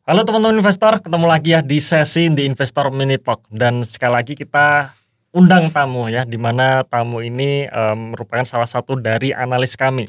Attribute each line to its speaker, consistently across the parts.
Speaker 1: Halo teman-teman investor, ketemu lagi ya di sesi The Investor Mini Talk. Dan sekali lagi kita undang tamu ya, di mana tamu ini merupakan salah satu dari analis kami.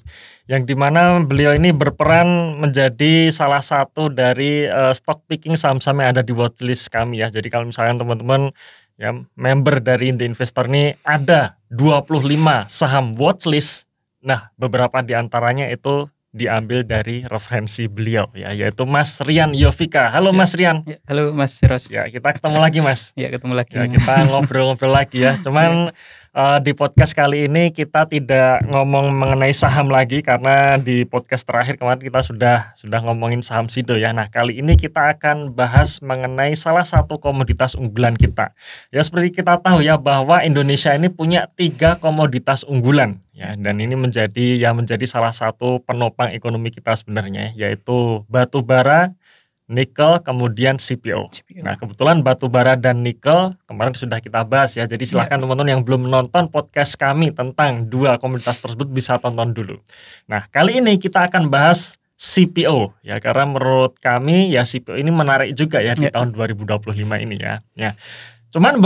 Speaker 1: Yang dimana beliau ini berperan menjadi salah satu dari stock picking saham-saham yang ada di watchlist kami ya. Jadi kalau misalnya teman-teman ya member dari The Investor ini ada 25 saham watchlist. Nah, beberapa di antaranya itu diambil dari referensi beliau ya, yaitu Mas Rian Yovika. Halo ya, Mas Rian.
Speaker 2: Ya, halo Mas Ros.
Speaker 1: Ya, kita ketemu lagi Mas.
Speaker 2: Ya, ketemu lagi.
Speaker 1: Ya, kita ngobrol-ngobrol lagi ya. Cuman di podcast kali ini kita tidak ngomong mengenai saham lagi, karena di podcast terakhir kemarin kita sudah ngomongin saham Sido ya. Nah, kali ini kita akan bahas mengenai salah satu komoditas unggulan kita. Ya, seperti kita tahu ya bahwa Indonesia ini punya 3 komoditas unggulan ya, dan ini menjadi salah satu penopang ekonomi kita sebenarnya, yaitu batu bara, nikel, kemudian CPO. Nah, kebetulan batu bara dan nikel kemarin sudah kita bahas ya. Jadi silahkan teman-teman yang belum menonton podcast kami tentang 2 komoditas tersebut bisa tonton dulu. Nah, kali ini kita akan bahas CPO ya, karena menurut kami ya CPO ini menarik juga ya di tahun 2025 ini ya. Ya. Cuman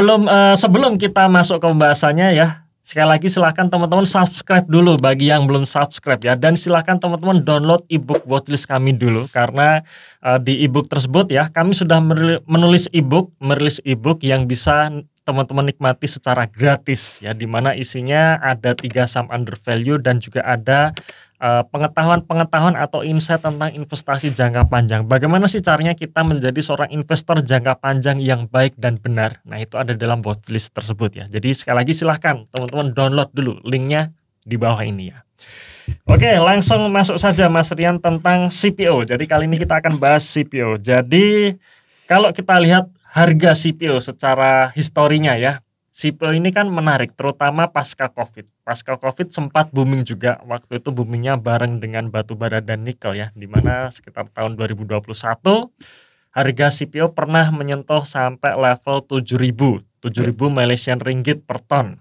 Speaker 1: sebelum kita masuk ke pembahasannya ya, sekali lagi silahkan teman-teman subscribe dulu bagi yang belum subscribe ya. Dan silahkan teman-teman download ebook watchlist kami dulu, karena di ebook tersebut ya kami sudah merilis ebook yang bisa teman-teman nikmati secara gratis ya, dimana isinya ada 3 saham under value dan juga ada pengetahuan atau insight tentang investasi jangka panjang. Bagaimana sih caranya kita menjadi seorang investor jangka panjang yang baik dan benar. Nah, itu ada dalam watchlist tersebut ya. Jadi sekali lagi silahkan teman-teman download dulu, linknya di bawah ini ya. Oke, langsung masuk saja Mas Rian tentang CPO. Jadi kali ini kita akan bahas CPO. Jadi kalau kita lihat harga CPO secara historinya ya, CPO ini kan menarik, terutama pasca COVID. Pasca COVID sempat booming juga. Waktu itu boomingnya bareng dengan batu bara dan nikel ya, dimana sekitar tahun 2021 harga CPO pernah menyentuh sampai level 7.000 Malaysian ringgit per ton.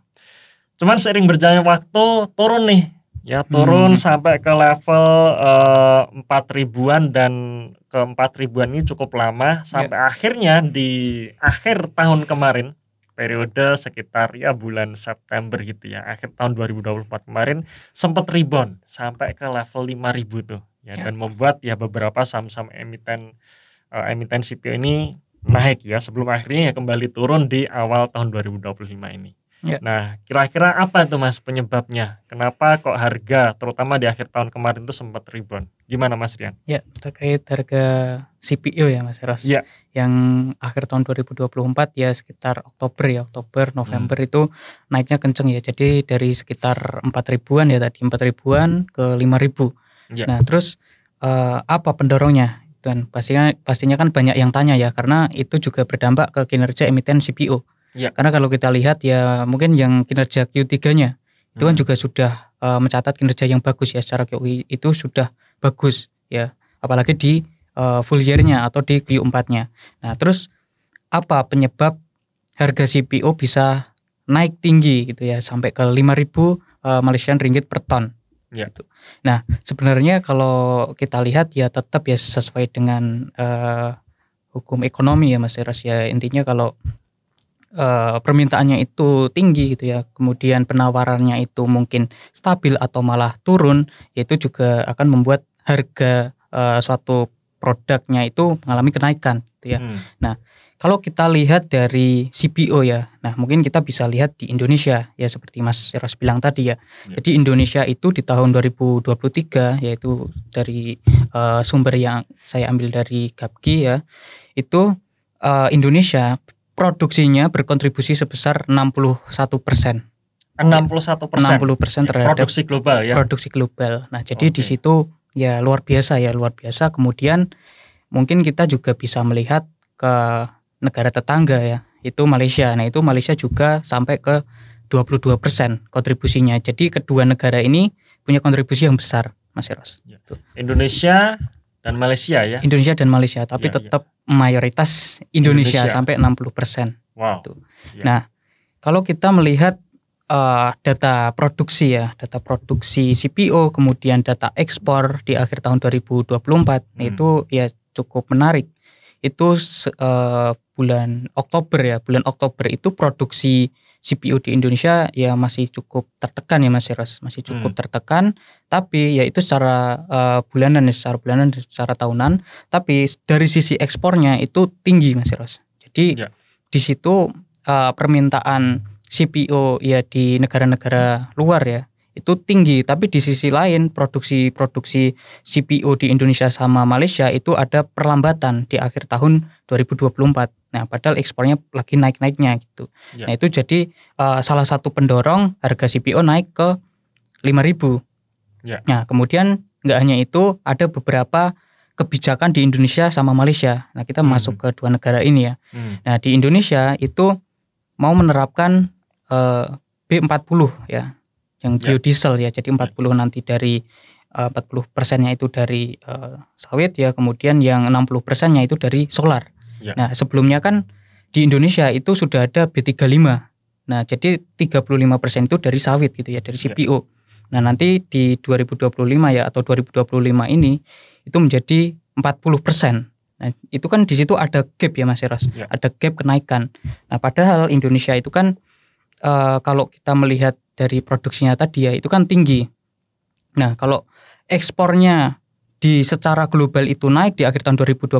Speaker 1: Cuman seiring berjalannya waktu turun nih ya, turun sampai ke level 4.000-an, dan ke 4.000-an ini cukup lama sampai akhirnya di akhir tahun kemarin, periode sekitar ya bulan September gitu ya, akhir tahun 2024 kemarin sempat rebound sampai ke level 5.000 tuh ya, dan membuat ya beberapa saham-saham emiten CPO ini naik ya, sebelum akhirnya ya kembali turun di awal tahun 2025 ini. Nah, kira-kira apa tuh Mas penyebabnya? Kenapa kok harga terutama di akhir tahun kemarin tuh sempat rebound? Gimana Mas Rian?
Speaker 2: Ya, terkait harga CPO ya Mas Ros. Ya. Yang akhir tahun 2024 ya sekitar Oktober, November itu naiknya kenceng ya. Jadi dari sekitar 4.000-an ya tadi, 4.000-an ke 5.000. Nah, terus apa pendorongnya? Dan pastinya kan banyak yang tanya ya, karena itu juga berdampak ke kinerja emiten CPO. Karena kalau kita lihat ya mungkin yang kinerja Q3-nya itu kan juga sudah mencatat kinerja yang bagus ya, secara QI itu sudah bagus ya, apalagi di full year-nya atau di Q4-nya. Nah, terus apa penyebab harga CPO bisa naik tinggi gitu ya sampai ke 5.000 Malaysian ringgit per ton. Gitu. Nah, sebenarnya kalau kita lihat ya tetap ya sesuai dengan hukum ekonomi ya Mas Eras ya, intinya kalau permintaannya itu tinggi gitu ya, kemudian penawarannya itu mungkin stabil atau malah turun, itu juga akan membuat harga suatu produknya itu mengalami kenaikan gitu ya. Nah, kalau kita lihat dari CPO ya, nah mungkin kita bisa lihat di Indonesia ya, seperti Mas Eros bilang tadi ya. Jadi Indonesia itu di tahun 2023, yaitu dari sumber yang saya ambil dari Gapki ya, itu Indonesia produksinya berkontribusi sebesar 61%.
Speaker 1: 61%
Speaker 2: terhadap
Speaker 1: produksi global ya.
Speaker 2: Produksi global. Nah, jadi di situ ya luar biasa. Kemudian mungkin kita juga bisa melihat ke negara tetangga ya, itu Malaysia. Nah, itu Malaysia juga sampai ke 22% kontribusinya. Jadi kedua negara ini punya kontribusi yang besar, Mas Eros.
Speaker 1: Indonesia dan Malaysia ya.
Speaker 2: Indonesia dan Malaysia, tapi tetap mayoritas Indonesia sampai 60%.
Speaker 1: Wow.
Speaker 2: Nah, kalau kita melihat data produksi ya, data produksi CPO, kemudian data ekspor di akhir tahun 2024, itu ya cukup menarik. itu bulan Oktober ya. Bulan Oktober itu produksi CPU di Indonesia ya masih cukup tertekan ya Mas Eros, masih cukup tertekan, tapi ya itu secara bulanan, secara tahunan, tapi dari sisi ekspornya itu tinggi Mas Eros. Jadi di situ permintaan CPU ya di negara-negara luar ya itu tinggi, tapi di sisi lain produksi CPU di Indonesia sama Malaysia itu ada perlambatan di akhir tahun 2024. Nah, padahal ekspornya lagi naik-naiknya gitu. Nah, itu jadi salah satu pendorong harga CPU naik ke 5.000. Nah, kemudian nggak hanya itu, ada beberapa kebijakan di Indonesia sama Malaysia. Nah, kita masuk ke dua negara ini ya. Nah, di Indonesia itu mau menerapkan B40 ya, yang biodiesel ya. Jadi 40 nanti dari 40%-nya itu dari sawit ya, kemudian yang 60%-nya itu dari solar. Nah, sebelumnya kan di Indonesia itu sudah ada B35. Nah, jadi 35% itu dari sawit gitu ya, dari CPU. Nah, nanti di 2025 ya atau 2025 ini itu menjadi 40%. Nah, itu kan di situ ada gap ya Mas Eros. Ada gap kenaikan. Nah, padahal Indonesia itu kan kalau kita melihat dari produksinya tadi ya itu kan tinggi. Nah, kalau ekspornya di secara global itu naik di akhir tahun 2024,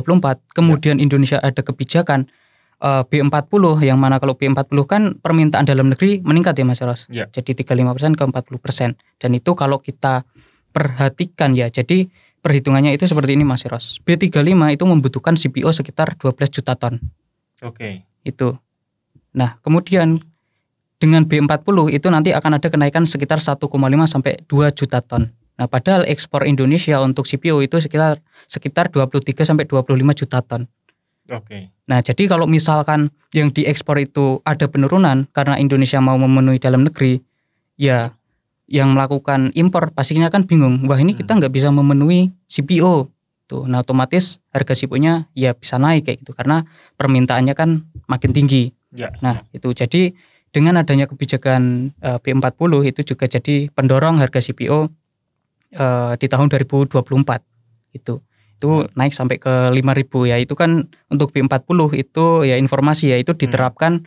Speaker 2: kemudian Indonesia ada kebijakan B40, yang mana kalau B40 kan permintaan dalam negeri meningkat ya Mas Eros. Jadi 35% ke 40%. Dan itu kalau kita perhatikan ya, jadi perhitungannya itu seperti ini Mas Eros. B35 itu membutuhkan CPO sekitar 12 juta ton. Itu. Nah, kemudian dengan B40 itu nanti akan ada kenaikan sekitar 1,5 sampai 2 juta ton. Nah, padahal ekspor Indonesia untuk CPO itu sekitar 23 sampai 25 juta ton. Nah, jadi kalau misalkan yang diekspor itu ada penurunan karena Indonesia mau memenuhi dalam negeri, ya yang melakukan impor pastinya kan bingung. Wah, ini kita nggak bisa memenuhi CPO. Tuh, nah otomatis harga CPO-nya ya bisa naik kayak gitu karena permintaannya kan makin tinggi. Nah, itu jadi dengan adanya kebijakan B40 itu juga jadi pendorong harga CPO di tahun 2024 itu naik sampai ke 5.000 ya. Itu kan untuk B40 itu ya informasi ya, itu diterapkan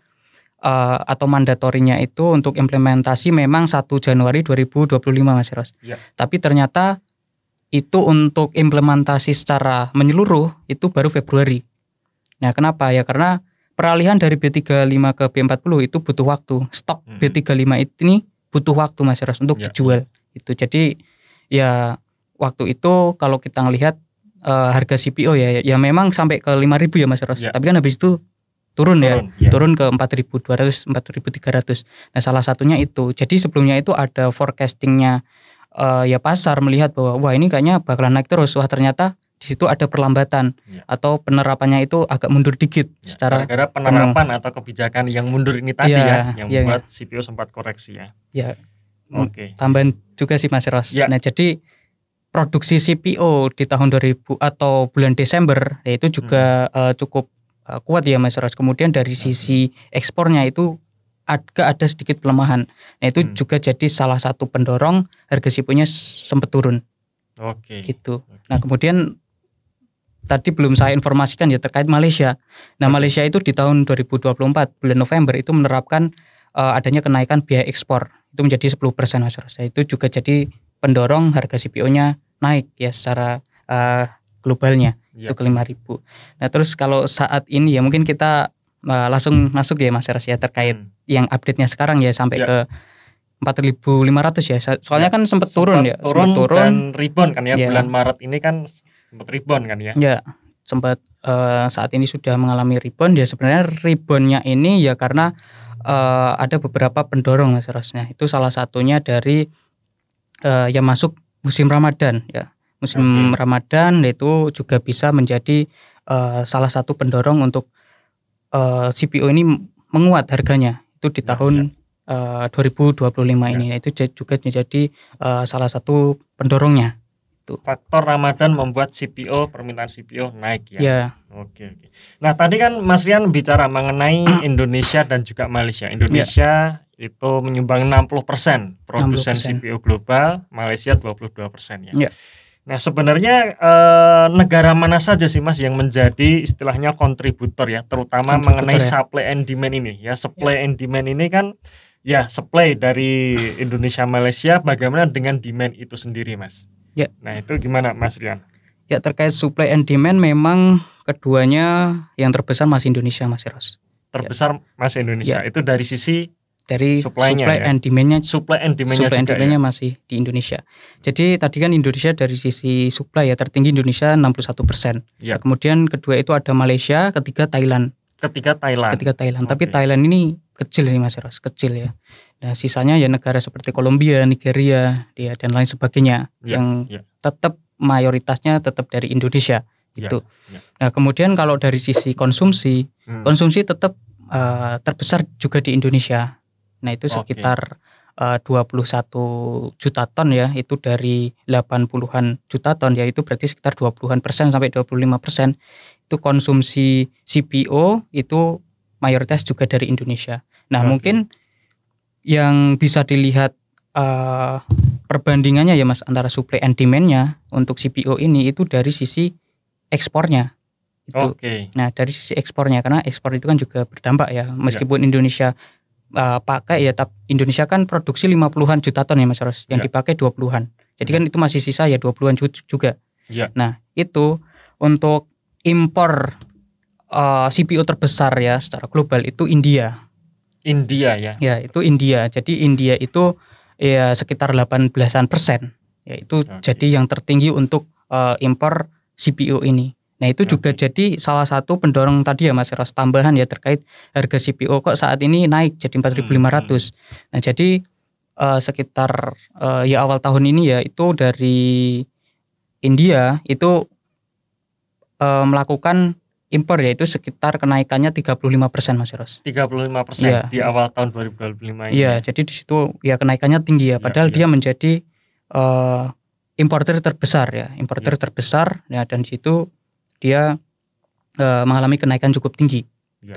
Speaker 2: atau mandatorinya itu untuk implementasi memang 1 Januari 2025 Mas Eros. Tapi ternyata itu untuk implementasi secara menyeluruh itu baru Februari. Nah, kenapa ya? Karena peralihan dari B35 ke B40 itu butuh waktu. Stok B35 ini butuh waktu Mas Eros untuk dijual. Itu jadi ya waktu itu kalau kita ngelihat harga CPO ya memang sampai ke 5.000 ya Mas Eros. Tapi kan habis itu turun ke 4.200, 4.300. Nah, salah satunya itu. Jadi sebelumnya itu ada forecastingnya ya pasar melihat bahwa wah ini kayaknya bakalan naik terus. Wah, ternyata di situ ada perlambatan atau penerapannya itu agak mundur dikit secara
Speaker 1: gara-gara penerapan atau kebijakan yang mundur ini tadi yang membuat CPO sempat koreksi ya.
Speaker 2: Tambahan juga sih Mas Eros. Nah, jadi produksi CPO di tahun 2000 atau bulan Desember ya itu juga cukup kuat ya Mas Eros. Kemudian dari sisi ekspornya itu ada sedikit pelemahan. Nah, itu juga jadi salah satu pendorong harga CPO-nya sempat turun. Gitu. Nah, kemudian tadi belum saya informasikan ya terkait Malaysia. Nah, Malaysia itu di tahun 2024 bulan November itu menerapkan adanya kenaikan biaya ekspor. Itu menjadi 10% Mas Eros. Nah, itu juga jadi pendorong harga CPO-nya naik ya secara globalnya itu ke 5.000. Nah, terus kalau saat ini ya mungkin kita langsung masuk ya Mas Eros ya terkait yang update-nya sekarang ya sampai ke 4.500 ya. Soalnya kan sempat turun ya.
Speaker 1: Sempat turun dan rebound kan ya. Bulan Maret ini kan sempat rebound kan ya.
Speaker 2: Ya, sempat saat ini sudah mengalami rebound ya. Sebenarnya reboundnya ini ya karena ada beberapa pendorong Mas Eros. Nah, itu salah satunya dari yang masuk musim Ramadan ya. Musim Ramadan itu juga bisa menjadi salah satu pendorong untuk CPO ini menguat harganya itu di tahun 2025 ini. Itu juga menjadi salah satu pendorongnya. Itu.
Speaker 1: Faktor Ramadan membuat CPO, permintaan CPO naik ya. Oke. Nah, tadi kan Mas Rian bicara mengenai Indonesia dan juga Malaysia. Indonesia itu menyumbang 60% produsen 60%. CPO global, Malaysia 22% ya. Nah sebenarnya negara mana saja sih Mas yang menjadi istilahnya kontributor ya, terutama mengenai supply and demand ini ya. Supply and demand ini kan ya supply dari Indonesia Malaysia, bagaimana dengan demand itu sendiri Mas?
Speaker 2: Ya.
Speaker 1: Nah itu gimana Mas Rian?
Speaker 2: Ya terkait supply and demand memang keduanya yang terbesar masih Indonesia Mas Eros.
Speaker 1: Terbesar masih Indonesia. Itu dari sisi
Speaker 2: dari supply
Speaker 1: ya?
Speaker 2: and demand-nya
Speaker 1: ya?
Speaker 2: Masih di Indonesia. Jadi tadi kan Indonesia dari sisi supply ya tertinggi Indonesia 61%. Ya. Kemudian kedua itu ada Malaysia, ketiga Thailand. Tapi Thailand ini kecil sih Mas Eros, kecil ya. Nah, sisanya ya negara seperti Kolombia, Nigeria, ya dan lain sebagainya yang tetap mayoritasnya tetap dari Indonesia gitu. Nah, kemudian kalau dari sisi konsumsi tetap terbesar juga di Indonesia. Nah itu sekitar 21 juta ton ya, itu dari 80-an juta ton ya, itu berarti sekitar 20-an persen sampai 25%. Itu konsumsi CPO itu mayoritas juga dari Indonesia. Nah mungkin yang bisa dilihat perbandingannya ya Mas antara supply and demand-nya untuk CPO ini itu dari sisi ekspornya. Itu. Nah dari sisi ekspornya, karena ekspor itu kan juga berdampak ya, meskipun Indonesia pakai ya, Indonesia kan produksi 50-an juta ton ya Mas Ros, yang dipakai 20-an. Jadi kan itu masih sisa ya 20-an juga. Nah, itu untuk impor CPO terbesar ya secara global itu India.
Speaker 1: Ya.
Speaker 2: Ya, itu India. Jadi India itu ya sekitar 18%. Ya, itu jadi yang tertinggi untuk impor CPO ini. Nah itu juga jadi salah satu pendorong tadi ya Mas Ros, tambahan ya terkait harga CPO kok saat ini naik jadi 4.500. Nah jadi sekitar ya awal tahun ini ya itu dari India itu melakukan impor ya, itu sekitar kenaikannya 35% Mas Ros.
Speaker 1: 35% di awal tahun 2025 ini.
Speaker 2: Iya, jadi di situ ya kenaikannya tinggi ya, padahal dia menjadi importer terbesar ya, terbesar ya, dan di situ dia mengalami kenaikan cukup tinggi.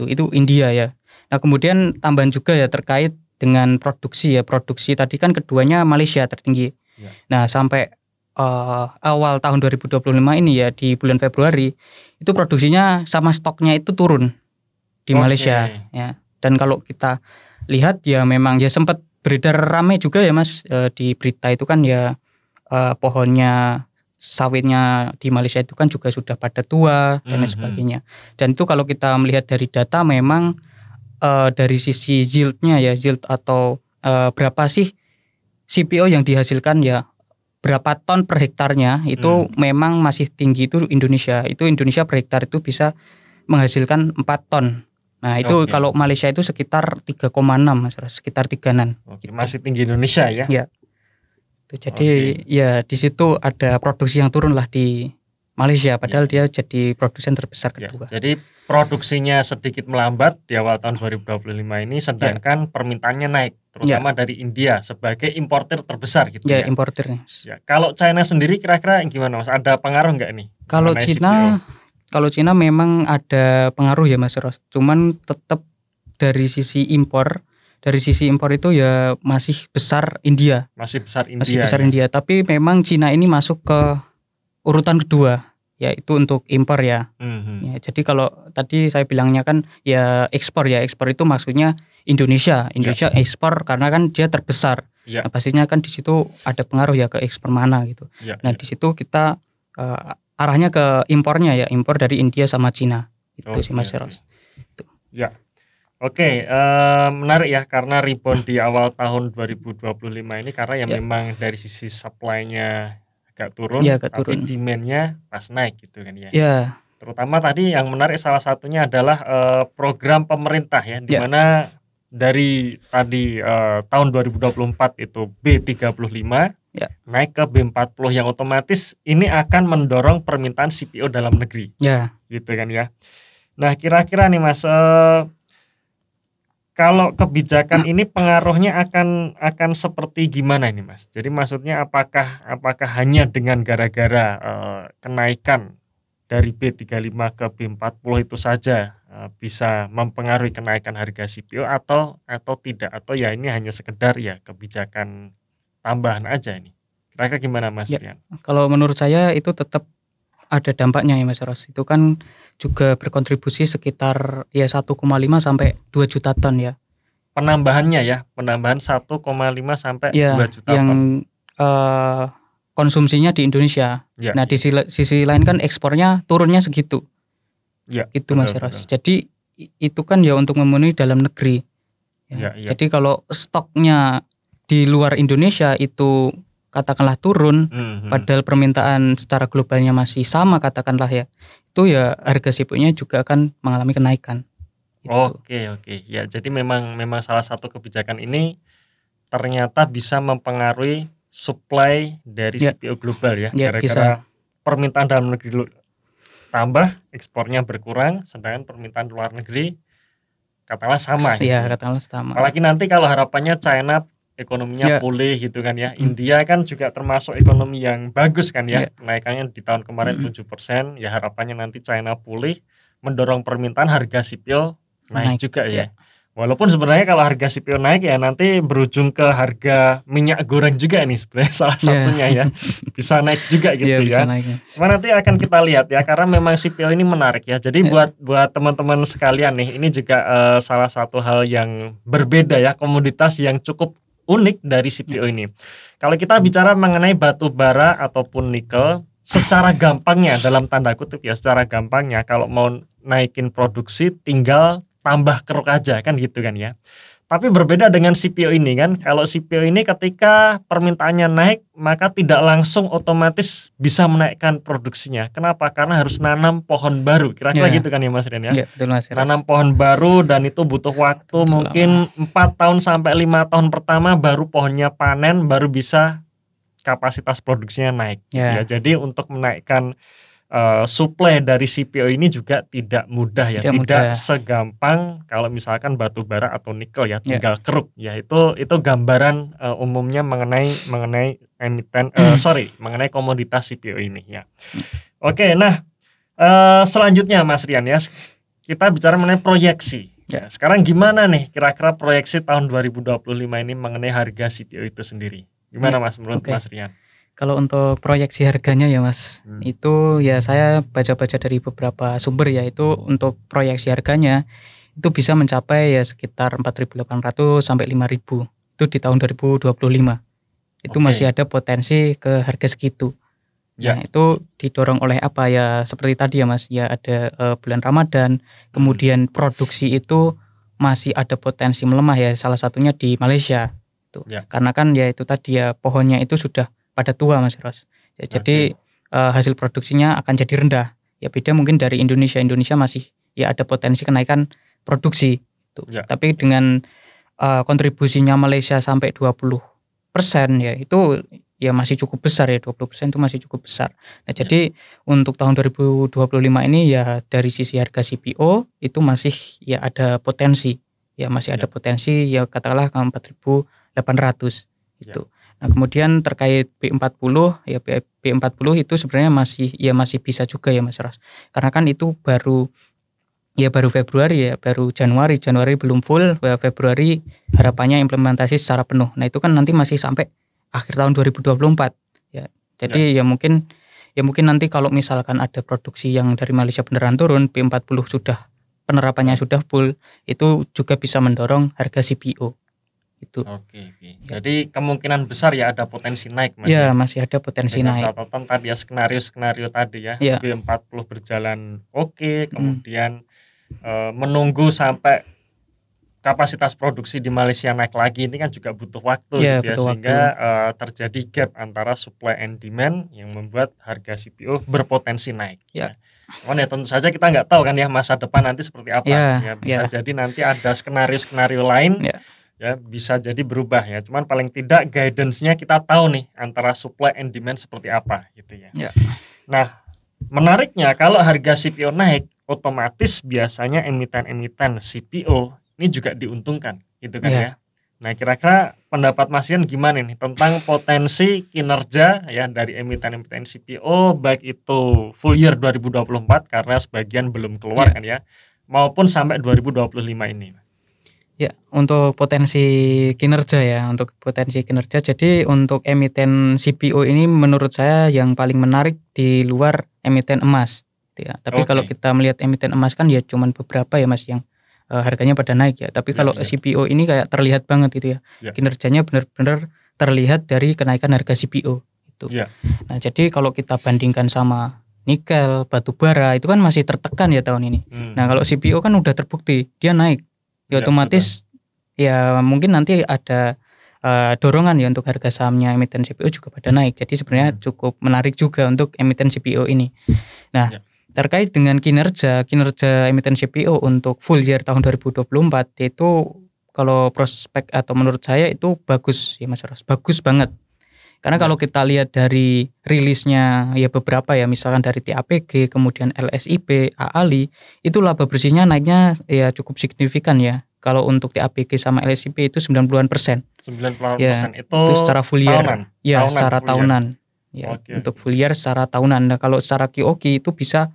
Speaker 2: Itu India ya. Nah kemudian tambahan juga ya terkait dengan produksi ya. Produksi tadi kan keduanya Malaysia tertinggi. Nah sampai awal tahun 2025 ini ya, di bulan Februari itu produksinya sama stoknya itu turun di Malaysia ya. Dan kalau kita lihat ya memang ya sempat beredar rame juga ya Mas di berita itu kan ya, pohonnya sawitnya di Malaysia itu kan juga sudah pada tua dan lain sebagainya. Dan itu kalau kita melihat dari data memang dari sisi yieldnya ya, yield atau berapa sih CPO yang dihasilkan ya, berapa ton per hektarnya itu memang masih tinggi itu Indonesia. Itu Indonesia per hektar itu bisa menghasilkan 4 ton. Nah itu kalau Malaysia itu sekitar 3,6 sekitar 3-an.
Speaker 1: Gitu. Masih tinggi Indonesia ya?
Speaker 2: Ya. Jadi ya di situ ada produksi yang turun lah di Malaysia, padahal dia jadi produsen terbesar kedua.
Speaker 1: Jadi produksinya sedikit melambat di awal tahun 2025 ini, sedangkan permintaannya naik, terutama dari India sebagai importer terbesar gitu ya.
Speaker 2: Importernya.
Speaker 1: Ya, kalau China sendiri kira-kira gimana Mas? Ada pengaruh nggak nih?
Speaker 2: Kalau China memang ada pengaruh ya Mas Ros. Cuman tetap dari sisi impor itu ya masih besar India.
Speaker 1: Masih besar
Speaker 2: India. Tapi memang Cina ini masuk ke urutan kedua, yaitu untuk impor ya. Ya. Jadi kalau tadi saya bilangnya kan ya ekspor itu maksudnya Indonesia ekspor karena kan dia terbesar. Nah, pastinya kan di situ ada pengaruh ya ke ekspor mana gitu. Nah di situ kita arahnya ke impornya ya, impor dari India sama Cina itu sih Mas Ros.
Speaker 1: Ya. Menarik ya, karena rebound di awal tahun 2025 ini karena memang dari sisi supply-nya agak turun, tapi demand-nya pas naik gitu kan ya. Terutama tadi yang menarik salah satunya adalah program pemerintah ya, di mana dari tadi tahun 2024 itu B35 naik ke B40 yang otomatis ini akan mendorong permintaan CPO dalam negeri. Gitu kan ya. Nah, kira-kira nih Mas, kalau kebijakan ini pengaruhnya akan seperti gimana ini Mas? Jadi maksudnya apakah hanya dengan gara-gara kenaikan dari B35 ke B40 itu saja bisa mempengaruhi kenaikan harga CPO atau tidak, atau ya ini hanya sekedar ya kebijakan tambahan aja ini? Kira-kira gimana Mas Rian?
Speaker 2: Kalau menurut saya itu tetap ada dampaknya ya Mas Ros. Itu kan juga berkontribusi sekitar ya 1,5 sampai 2 juta ton ya.
Speaker 1: Penambahannya ya, penambahan 1,5 sampai 2 juta
Speaker 2: yang,
Speaker 1: ton.
Speaker 2: Konsumsinya di Indonesia. Nah di sisi lain kan ekspornya turunnya segitu. Itu Mas Ros. Jadi itu kan ya untuk memenuhi dalam negeri. Jadi kalau stoknya di luar Indonesia itu katakanlah turun, padahal permintaan secara globalnya masih sama katakanlah ya, itu ya harga CPO-nya juga akan mengalami kenaikan.
Speaker 1: Oke. Ya, jadi memang salah satu kebijakan ini ternyata bisa mempengaruhi supply dari CPO global ya. Gara-gara permintaan dalam negeri tambah, ekspornya berkurang, sedangkan permintaan luar negeri katakanlah sama.
Speaker 2: Katakanlah sama.
Speaker 1: Apalagi nanti kalau harapannya China ekonominya pulih gitu kan ya. India kan juga termasuk ekonomi yang bagus kan ya. Kenaikannya di tahun kemarin 7%, ya harapannya nanti China pulih mendorong permintaan harga CPO naik juga ya. Walaupun sebenarnya kalau harga CPO naik ya nanti berujung ke harga minyak goreng juga nih sebenarnya salah satunya ya. Bisa naik juga gitu ya. Cuma nanti akan kita lihat ya, karena memang CPO ini menarik ya. Jadi buat teman-teman sekalian nih, ini juga salah satu hal yang berbeda ya, komoditas yang cukup unik dari CPO ini. Kalau kita bicara mengenai batu bara ataupun nikel, secara gampangnya dalam tanda kutip ya, secara gampangnya kalau mau naikin produksi tinggal tambah keruk aja kan gitu kan ya. Tapi berbeda dengan CPO ini kan, kalau CPO ini ketika permintaannya naik maka tidak langsung otomatis bisa menaikkan produksinya. Kenapa? Karena harus nanam pohon baru. Kira-kira gitu kan ya Mas Rian ya.
Speaker 2: Betul, Mas.
Speaker 1: Nanam pohon baru dan itu butuh waktu mungkin 4 tahun sampai 5 tahun pertama baru pohonnya panen, baru bisa kapasitas produksinya naik. Gitu ya. Jadi untuk menaikkan supply dari CPO ini juga tidak mudah ya, tidak segampang kalau misalkan batu bara atau nikel ya, tinggal keruk ya. Itu gambaran umumnya mengenai emiten mengenai komoditas CPO ini ya. Oke, nah selanjutnya Mas Rian ya, kita bicara mengenai proyeksi. Ya, sekarang gimana nih kira-kira proyeksi tahun 2025 ini mengenai harga CPO itu sendiri? Gimana Mas menurut Mas Rian?
Speaker 2: Kalau untuk proyeksi harganya ya Mas, itu ya saya baca-baca dari beberapa sumber ya, itu untuk proyeksi harganya itu bisa mencapai ya sekitar 4.800 sampai 5.000 itu di tahun 2025. Itu masih ada potensi ke harga segitu. Nah itu didorong oleh apa ya, seperti tadi ya Mas, ya ada bulan Ramadan, kemudian produksi itu masih ada potensi melemah ya, salah satunya di Malaysia tuh. Karena kan ya itu tadi ya, pohonnya itu sudah pada tua Mas Ros. Ya, jadi hasil produksinya akan jadi rendah. Ya beda mungkin dari Indonesia masih ya ada potensi kenaikan produksi tuh. Tapi dengan kontribusinya Malaysia sampai 20% ya, itu ya masih cukup besar ya, 20% itu masih cukup besar. Nah, jadi untuk tahun 2025 ini ya dari sisi harga CPO itu masih ya ada potensi. Ya masih ada potensi ya, katakanlah 4.800 itu. Nah, kemudian terkait B40 ya, B40 itu sebenarnya masih bisa juga ya Mas Ros. Karena kan itu baru Februari ya, baru Januari belum full, Februari harapannya implementasi secara penuh. Nah, itu kan nanti masih sampai akhir tahun 2024 ya. Jadi ya mungkin nanti kalau misalkan ada produksi yang dari Malaysia beneran turun, B40 sudah penerapannya sudah full, itu juga bisa mendorong harga CPO. Itu.
Speaker 1: Oke. Jadi kemungkinan besar ya ada potensi naik Mas.
Speaker 2: Ya, masih ada potensi
Speaker 1: dengan
Speaker 2: naik.
Speaker 1: Catatan tadi ya, skenario tadi ya. B40 berjalan kemudian menunggu sampai kapasitas produksi di Malaysia naik lagi, ini kan juga butuh waktu gitu ya, sehingga terjadi gap antara supply and demand yang membuat harga CPO berpotensi naik. Cuman ya tentu saja kita nggak tahu kan ya masa depan nanti seperti apa. Bisa jadi nanti ada skenario lain. Ya bisa jadi berubah ya, cuman paling tidak guidance-nya kita tahu nih antara supply and demand seperti apa gitu ya. Nah, menariknya kalau harga CPO naik, otomatis biasanya emiten-emiten CPO ini juga diuntungkan gitu kan ya. Nah, kira-kira pendapat Mas Ian gimana nih tentang potensi kinerja ya dari emiten-emiten CPO, baik itu full year 2024 karena sebagian belum keluar kan ya, maupun sampai 2025 ini?
Speaker 2: Ya, untuk potensi kinerja ya, untuk potensi kinerja. Jadi untuk emiten CPO ini menurut saya yang paling menarik di luar emiten emas, gitu ya. Tapi kalau kita melihat emiten emas kan ya cuman beberapa ya Mas yang harganya pada naik ya. Tapi kalau CPO ini kayak terlihat banget gitu ya. Kinerjanya benar-benar terlihat dari kenaikan harga CPO itu. Nah, jadi kalau kita bandingkan sama nikel, batu bara itu kan masih tertekan ya tahun ini. Nah, kalau CPO kan udah terbukti dia naik. Ya otomatis ya mungkin nanti ada dorongan ya untuk harga sahamnya emiten CPO juga pada naik. Jadi sebenarnya cukup menarik juga untuk emiten CPO ini. Nah, terkait dengan kinerja emiten CPO untuk full year tahun 2024 itu kalau prospek atau menurut saya itu bagus ya Mas Ros. Bagus banget. Karena kalau kita lihat dari rilisnya ya beberapa ya misalkan dari TAPG, kemudian LSIP, AALI, itu laba bersihnya naiknya ya cukup signifikan ya. Kalau untuk TAPG sama LSIP itu 90-an%.
Speaker 1: 90%
Speaker 2: ya, itu secara full year. Tahunan. Ya, secara tahunan. Ya, untuk full year secara tahunan. Nah, kalau secara QOQ itu bisa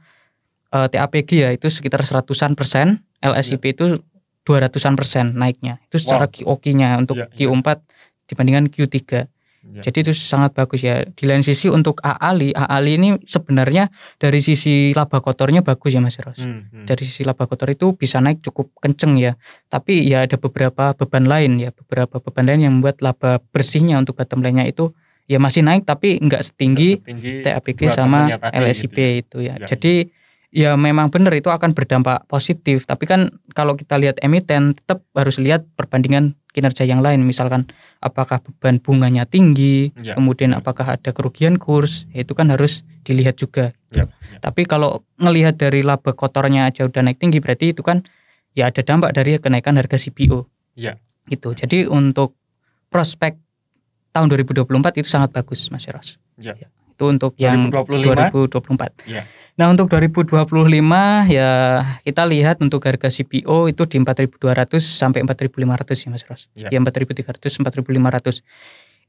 Speaker 2: TAPG ya itu sekitar 100-an%, LSIP itu 200-an% naiknya. Itu secara QOQ-nya untuk Q4 dibandingkan Q3. Jadi itu sangat bagus ya. Di lain sisi untuk AALI ini sebenarnya dari sisi laba kotornya bagus ya Mas Ros. Dari sisi laba kotor itu bisa naik cukup kenceng ya. Tapi ya ada beberapa beban lain yang membuat laba bersihnya untuk bottom line-nya itu ya masih naik tapi enggak setinggi TAPG sama LSIP gitu ya. Jadi ya memang benar itu akan berdampak positif. Tapi kan kalau kita lihat emiten tetap harus lihat perbandingan kinerja yang lain, misalkan apakah beban bunganya tinggi, kemudian apakah ada kerugian kurs, itu kan harus dilihat juga. Tapi kalau ngelihat dari laba kotornya aja udah naik tinggi, berarti itu kan ya ada dampak dari kenaikan harga CPO. Gitu. Jadi untuk prospek tahun 2024 itu sangat bagus Mas Ros. Itu untuk 2024. Nah, untuk 2025 ya kita lihat untuk harga CPO itu di 4.200 sampai 4.500 ya Mas Ros. Ya 4.300 4.500.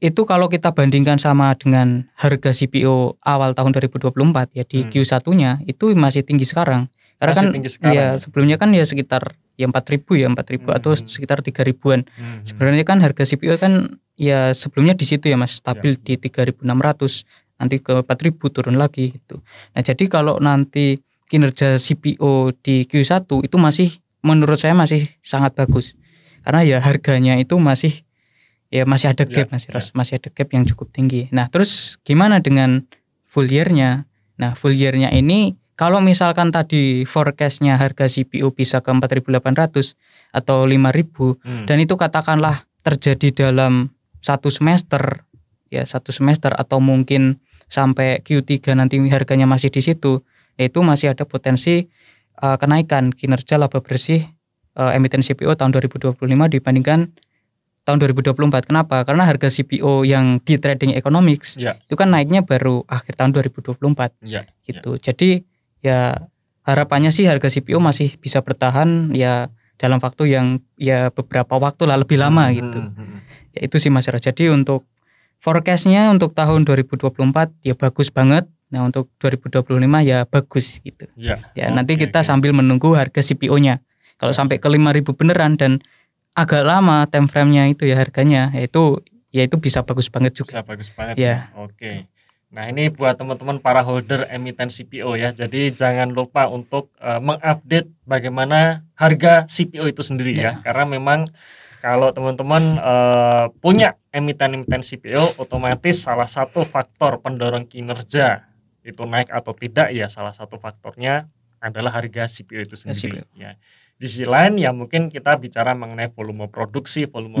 Speaker 2: Itu kalau kita bandingkan sama dengan harga CPO awal tahun 2024 ya di Q1-nya itu masih tinggi sekarang. Karena kan ya sebelumnya kan ya sekitar ya 4.000 atau sekitar 3.000-an. Sebenarnya kan harga CPO kan ya sebelumnya di situ ya Mas, stabil di 3.600. Nanti ke 4.000 turun lagi gitu. Nah, jadi kalau nanti kinerja CPO di Q1 itu masih menurut saya masih sangat bagus. Karena ya harganya itu masih ada gap Mas Ros, masih ada gap yang cukup tinggi. Nah, terus gimana dengan full year-nya? Nah, full year-nya ini kalau misalkan tadi forecast-nya harga CPO bisa ke 4.800 atau 5.000 dan itu katakanlah terjadi dalam satu semester atau mungkin sampai Q3 nanti harganya masih di situ, itu masih ada potensi kenaikan kinerja laba bersih emiten CPO tahun 2025 dibandingkan tahun 2024. Kenapa? Karena harga CPO yang di trading economics itu kan naiknya baru akhir tahun 2024 gitu. Jadi ya harapannya sih harga CPO masih bisa bertahan ya dalam waktu yang ya beberapa waktu lah lebih lama gitu. Ya itu sih Mas Ros. Jadi untuk forecast-nya untuk tahun 2024 ya bagus banget. Nah, untuk 2025 ya bagus gitu. Nanti kita sambil menunggu harga CPO-nya. Kalau sampai ke 5.000 beneran dan agak lama time frame-nya itu ya harganya itu bisa bagus banget juga.
Speaker 1: Bisa bagus banget ya. Oke. Nah, ini buat teman-teman para holder emiten CPO ya. Jadi jangan lupa untuk mengupdate bagaimana harga CPO itu sendiri ya. Karena memang kalau teman-teman punya emiten-emiten CPO, otomatis salah satu faktor pendorong kinerja itu naik atau tidak ya salah satu faktornya adalah harga CPO itu sendiri. Ya. Di sisi lain ya mungkin kita bicara mengenai volume produksi, volume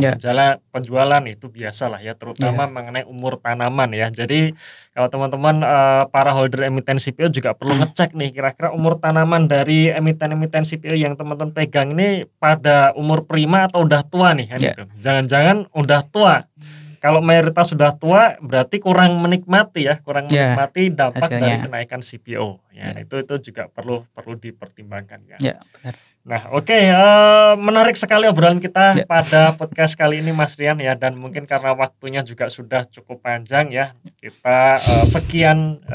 Speaker 1: penjualan itu biasalah ya, terutama mengenai umur tanaman ya. Jadi kalau teman-teman para holder emiten CPO juga perlu ngecek nih kira-kira umur tanaman dari emiten-emiten CPO yang teman-teman pegang ini pada umur prima atau udah tua nih kan gitu. Jangan-jangan udah tua. Kalau mayoritas sudah tua berarti kurang menikmati dampak dari kenaikan CPO. Ya, itu juga perlu dipertimbangkan ya.
Speaker 2: Benar.
Speaker 1: Nah, oke, menarik sekali obrolan kita pada podcast kali ini Mas Rian ya, dan mungkin karena waktunya juga sudah cukup panjang ya. Kita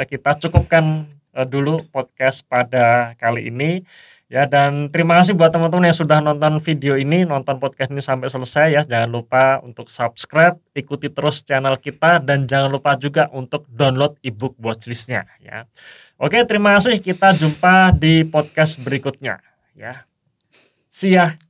Speaker 1: kita cukupkan dulu podcast pada kali ini. Ya, dan terima kasih buat teman-teman yang sudah nonton video ini, nonton podcast ini sampai selesai ya. Jangan lupa untuk subscribe, ikuti terus channel kita, dan jangan lupa juga untuk download ebook watchlist-nya ya. Oke, terima kasih. Kita jumpa di podcast berikutnya ya. See ya.